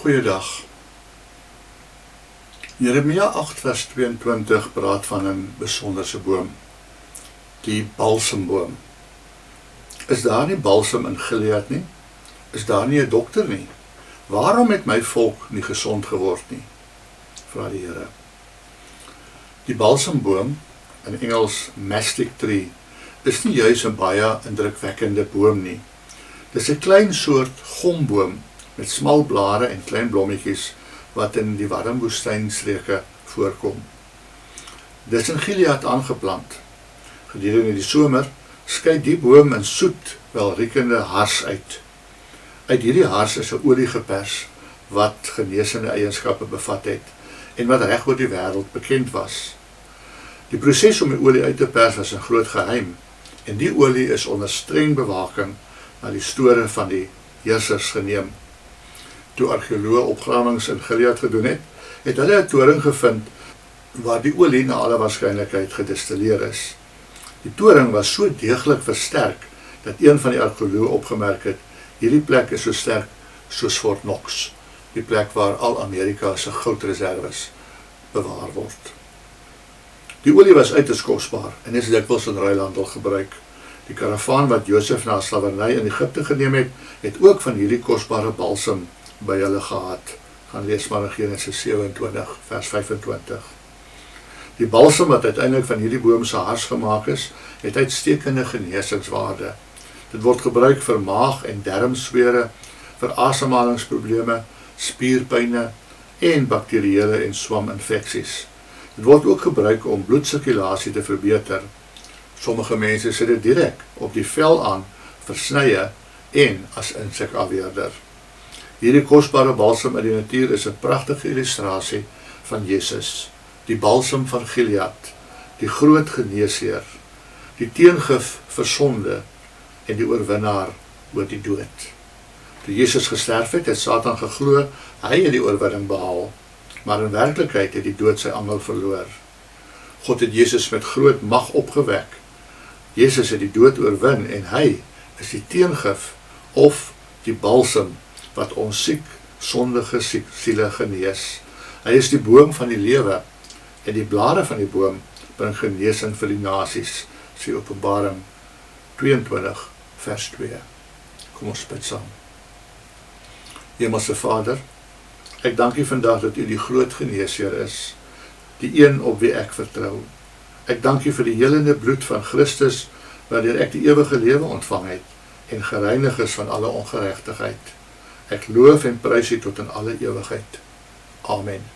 Goeiedag. Jeremia 8 vers 22 praat van 'n besonderse boom, die balsemboom. Is daar nie balsem in Gilead nie? Is daar nie 'n dokter nie? Waarom het my volk nie gesond geword nie? Vra die Here. Die balsemboom, in Engels mastic tree, is nie juis 'n baie indrukwekkende boom nie. Dis 'n klein soort gomboom met smal blare en klein blommetjies wat in die warm woestynstreke voorkom. Dis in Gilead aangeplant. Gedurende die somer skei die boom in soet, welriekende hars uit. Uit hierdie hars is 'n olie gepers wat genesende eienskappe bevat het en wat reg oor die wêreld bekend was. Die proses om die olie uit te pers was 'n groot geheim en die olie is onder streng bewaking na die store van die heersers geneem. Toe argeoloë opgrawings in Gilead gedoen het, het hulle 'n toring gevind waar die olie na alle waarskynlikheid gedistilleer is. Die toring was so deeglik versterk dat een van die argeoloë opgemerk het, hierdie plek is so sterk soos Fort Knox, die plek waar al Amerika se goudreserwes bewaar word. Die olie was uiters kosbaar en is dikwels in ruilhandel gebruik. Die karavaan wat Josef na slawerny in Egipte geneem het, het ook van hierdie kosbare balsem by hulle gehad. Gaan lees maar in Genesis 27 vers 25. Die balsem wat uiteindelik van hierdie boom se hars gemaak is, het uitstekende genesingswaarde. Dit word gebruik vir maag- en darmswere, vir asemhalingsprobleme, spierpyne en bakterieële en swaminfeksies. Dit word ook gebruik om bloedsirkulasie te verbeter. Sommige mense sit dit direk op die vel aan, versnye en as insekafweerder. Hierdie kosbare balsem in die natuur is 'n pragtige illustrasie van Jesus, die balsem van Gilead, die groot geneesheer, die teengif vir sonde en die oorwinnaar oor die dood. Toe Jesus gesterf het, het Satan geglo hy het die oorwinning behaal, maar in werklikheid het die dood sy angel verloor. God het Jesus met groot mag opgewek. Jesus het die dood oorwin en hy is die teengif of die balsem wat ons siek, sondige siele genees. Hy is die boom van die lewe en die blare van die boom bring genesing vir die nasies, sê Openbaring 22 vers 2. Kom ons bid saam. Hemelse Vader, ek dank U vandag dat U die groot geneesheer is, die een op wie ek vertrou. Ek dank U vir die helende bloed van Christus, waardeur ek die ewige lewe ontvang het en gereinig is van alle ongeregtigheid. Ek loof en prys U tot in alle ewigheid. Amen.